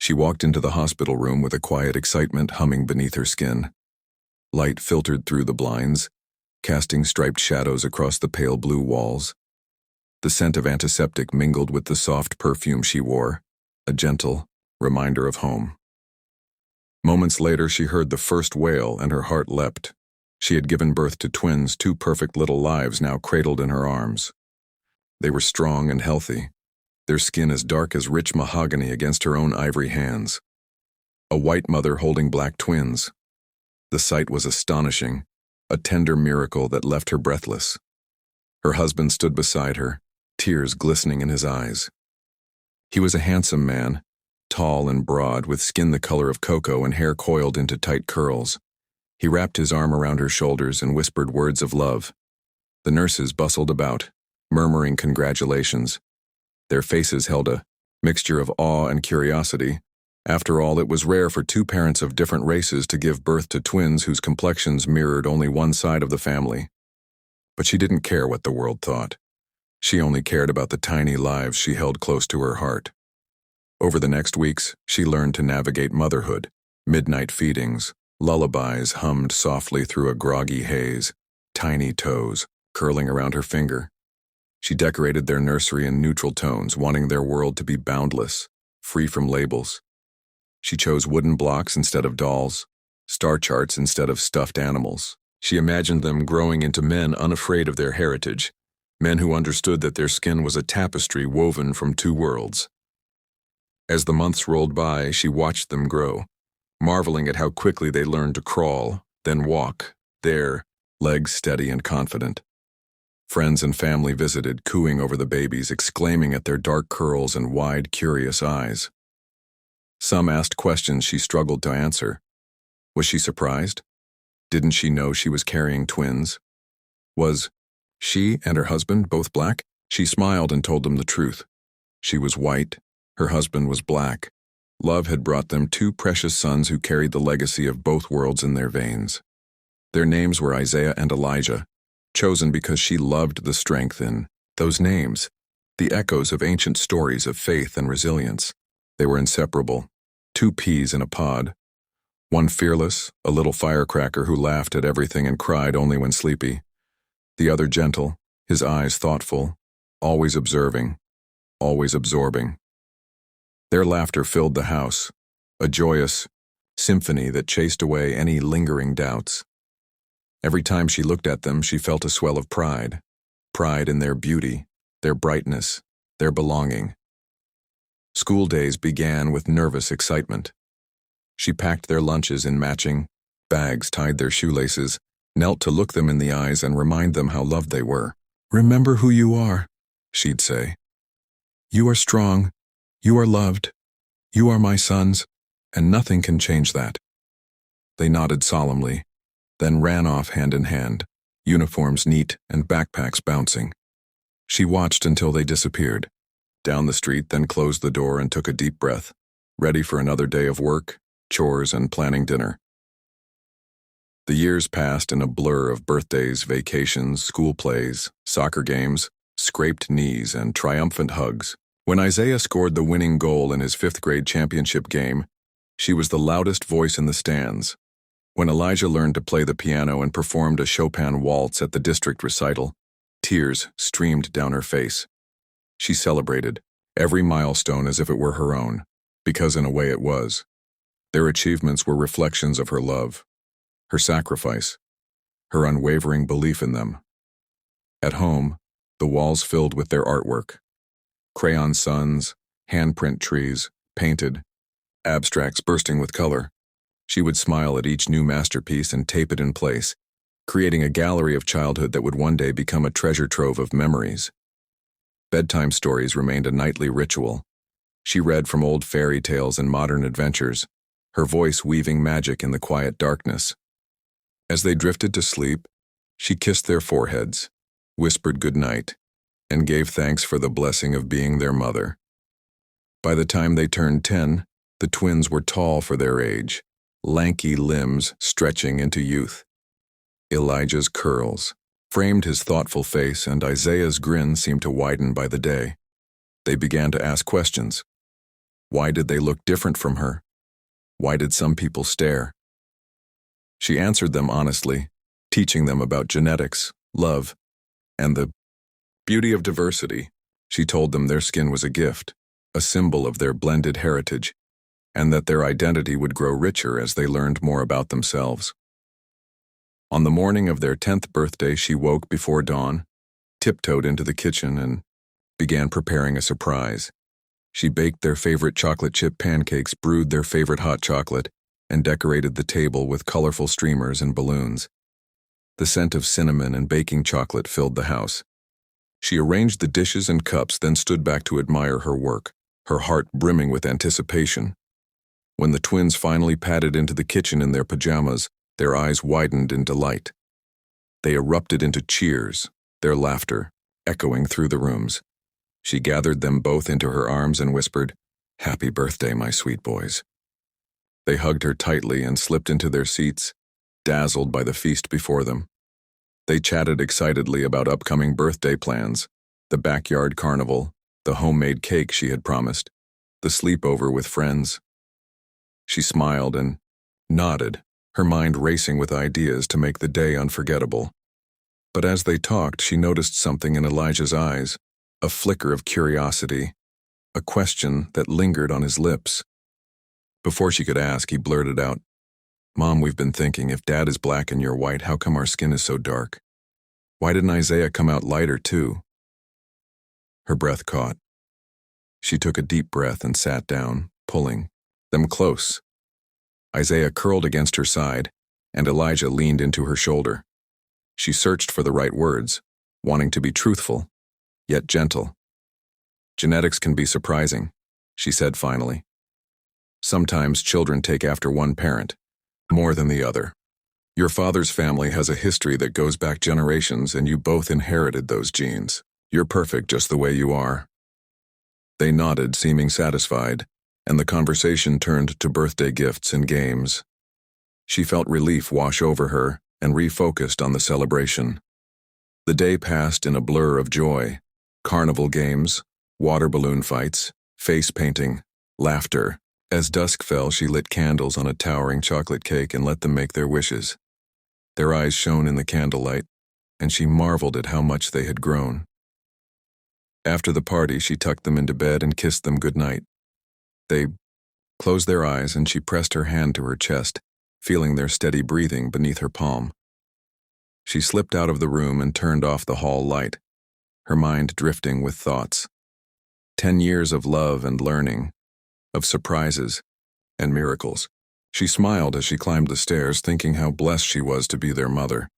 She walked into the hospital room with a quiet excitement humming beneath her skin. Light filtered through the blinds, casting striped shadows across the pale blue walls. The scent of antiseptic mingled with the soft perfume she wore, a gentle reminder of home. Moments later, she heard the first wail and her heart leapt. She had given birth to twins, two perfect little lives now cradled in her arms. They were strong and healthy, their skin as dark as rich mahogany against her own ivory hands. A white mother holding black twins. The sight was astonishing, a tender miracle that left her breathless. Her husband stood beside her, tears glistening in his eyes. He was a handsome man, tall and broad, with skin the color of cocoa and hair coiled into tight curls. He wrapped his arm around her shoulders and whispered words of love. The nurses bustled about, murmuring congratulations. Their faces held a mixture of awe and curiosity. After all, it was rare for two parents of different races to give birth to twins whose complexions mirrored only one side of the family. But she didn't care what the world thought. She only cared about the tiny lives she held close to her heart. Over the next weeks, she learned to navigate motherhood. Midnight feedings, lullabies hummed softly through a groggy haze, tiny toes curling around her finger. She decorated their nursery in neutral tones, wanting their world to be boundless, free from labels. She chose wooden blocks instead of dolls, star charts instead of stuffed animals. She imagined them growing into men unafraid of their heritage, men who understood that their skin was a tapestry woven from two worlds. As the months rolled by, she watched them grow, marveling at how quickly they learned to crawl, then walk, their legs steady and confident. Friends and family visited, cooing over the babies, exclaiming at their dark curls and wide, curious eyes. Some asked questions she struggled to answer. Was she surprised? Didn't she know she was carrying twins? Was she and her husband both black? She smiled and told them the truth. She was white, her husband was black. Love had brought them two precious sons who carried the legacy of both worlds in their veins. Their names were Isaiah and Elijah, chosen because she loved the strength in those names, the echoes of ancient stories of faith and resilience. They were inseparable, two peas in a pod. One fearless, a little firecracker who laughed at everything and cried only when sleepy. The other gentle, his eyes thoughtful, always observing, always absorbing. Their laughter filled the house, a joyous symphony that chased away any lingering doubts. Every time she looked at them, she felt a swell of pride in their beauty, their brightness, their belonging. School days began with nervous excitement. She packed their lunches in matching bags, tied their shoelaces, knelt to look them in the eyes and remind them how loved they were. "Remember who you are," she'd say. "You are strong, you are loved, you are my sons, and nothing can change that." They nodded solemnly, then ran off hand in hand, uniforms neat and backpacks bouncing. She watched until they disappeared, down the street, then closed the door and took a deep breath, ready for another day of work, chores, and planning dinner. The years passed in a blur of birthdays, vacations, school plays, soccer games, scraped knees, and triumphant hugs. When Isaiah scored the winning goal in his 5th grade championship game, she was the loudest voice in the stands. When Elijah learned to play the piano and performed a Chopin waltz at the district recital, tears streamed down her face. She celebrated every milestone as if it were her own, because in a way it was. Their achievements were reflections of her love, her sacrifice, her unwavering belief in them. At home, the walls filled with their artwork. Crayon suns, handprint trees, painted, abstracts bursting with color. She would smile at each new masterpiece and tape it in place, creating a gallery of childhood that would one day become a treasure trove of memories. Bedtime stories remained a nightly ritual. She read from old fairy tales and modern adventures, her voice weaving magic in the quiet darkness. As they drifted to sleep, she kissed their foreheads, whispered good night, and gave thanks for the blessing of being their mother. By the time they turned 10, the twins were tall for their age, lanky limbs stretching into youth. Elijah's curls framed his thoughtful face, and Isaiah's grin seemed to widen by the day. They began to ask questions. Why did they look different from her? Why did some people stare? She answered them honestly, teaching them about genetics, love, and the beauty of diversity. She told them their skin was a gift, a symbol of their blended heritage, and that their identity would grow richer as they learned more about themselves. On the morning of their 10th birthday, she woke before dawn, tiptoed into the kitchen, and began preparing a surprise. She baked their favorite chocolate chip pancakes, brewed their favorite hot chocolate, and decorated the table with colorful streamers and balloons. The scent of cinnamon and baking chocolate filled the house. She arranged the dishes and cups, then stood back to admire her work, her heart brimming with anticipation. When the twins finally padded into the kitchen in their pajamas, their eyes widened in delight. They erupted into cheers, their laughter echoing through the rooms. She gathered them both into her arms and whispered, "Happy birthday, my sweet boys." They hugged her tightly and slipped into their seats, dazzled by the feast before them. They chatted excitedly about upcoming birthday plans, the backyard carnival, the homemade cake she had promised, the sleepover with friends. She smiled and nodded, her mind racing with ideas to make the day unforgettable. But as they talked, she noticed something in Elijah's eyes, a flicker of curiosity, a question that lingered on his lips. Before she could ask, he blurted out, "Mom, we've been thinking, if Dad is black and you're white, how come our skin is so dark? Why didn't Isaiah come out lighter too?" Her breath caught. She took a deep breath and sat down, pulling them close. Isaiah curled against her side, and Elijah leaned into her shoulder. She searched for the right words, wanting to be truthful, yet gentle. "Genetics can be surprising," she said finally. "Sometimes children take after one parent, more than the other. Your father's family has a history that goes back generations, and you both inherited those genes. You're perfect just the way you are." They nodded, seeming satisfied, and the conversation turned to birthday gifts and games. She felt relief wash over her and refocused on the celebration. The day passed in a blur of joy: carnival games, water balloon fights, face painting, laughter. As dusk fell, she lit candles on a towering chocolate cake and let them make their wishes. Their eyes shone in the candlelight, and she marveled at how much they had grown. After the party, she tucked them into bed and kissed them goodnight. They closed their eyes, and she pressed her hand to her chest, feeling their steady breathing beneath her palm. She slipped out of the room and turned off the hall light, her mind drifting with thoughts. 10 years of love and learning, of surprises and miracles. She smiled as she climbed the stairs, thinking how blessed she was to be their mother.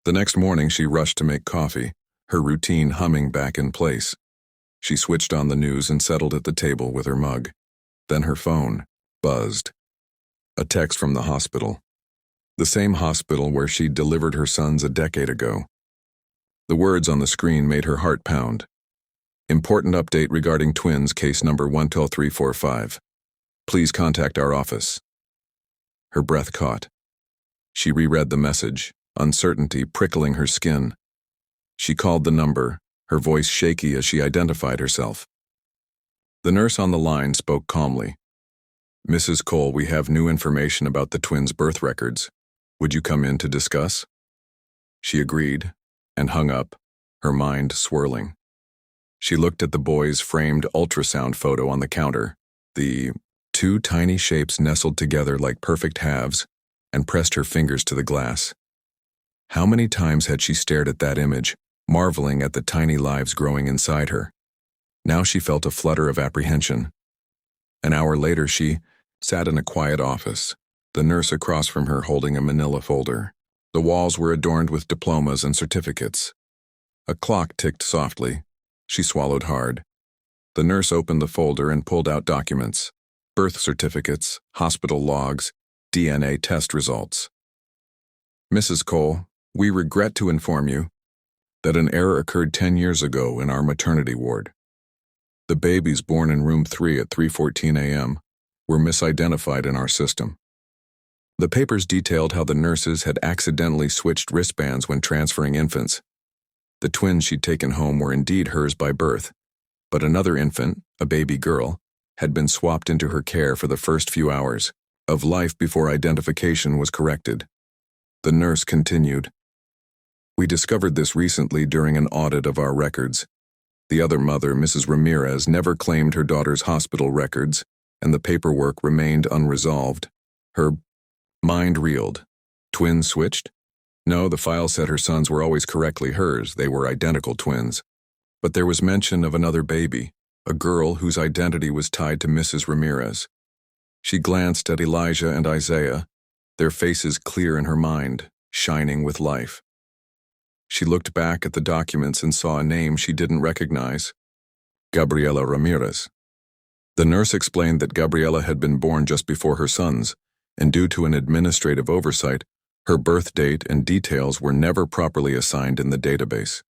The next morning, she rushed to make coffee, her routine humming back in place. She switched on the news and settled at the table with her mug. Then her phone buzzed. A text from the hospital. The same hospital where she'd delivered her sons a decade ago. The words on the screen made her heart pound. "Important update regarding twins, case number 12345. Please contact our office." Her breath caught. She reread the message, uncertainty prickling her skin. She called the number, her voice shaky as she identified herself. The nurse on the line spoke calmly. "Mrs. Cole, we have new information about the twins' birth records. Would you come in to discuss?" She agreed and hung up, her mind swirling. She looked at the boy's framed ultrasound photo on the counter, the two tiny shapes nestled together like perfect halves, and pressed her fingers to the glass. How many times had she stared at that image, marveling at the tiny lives growing inside her? Now she felt a flutter of apprehension. An hour later, she sat in a quiet office, the nurse across from her holding a manila folder. The walls were adorned with diplomas and certificates. A clock ticked softly. She swallowed hard. The nurse opened the folder and pulled out documents: birth certificates, hospital logs, DNA test results. "Mrs. Cole, we regret to inform you that an error occurred 10 years ago in our maternity ward. The babies born in room 3 at 3:14 a.m. were misidentified in our system." The papers detailed how the nurses had accidentally switched wristbands when transferring infants. The twins she'd taken home were indeed hers by birth, but another infant, a baby girl, had been swapped into her care for the first few hours of life before identification was corrected. The nurse continued. We discovered this recently during an audit of our records. The other mother, Mrs. Ramirez, never claimed her daughter's hospital records, and the paperwork remained unresolved. Her mind reeled. Twins switched? No, the file said her sons were always correctly hers. They were identical twins. But there was mention of another baby, a girl whose identity was tied to Mrs. Ramirez. She glanced at Elijah and Isaiah, their faces clear in her mind, shining with life. She looked back at the documents and saw a name she didn't recognize. Gabriela Ramirez. The nurse explained that Gabriela had been born just before her sons, and due to an administrative oversight, her birth date and details were never properly assigned in the database.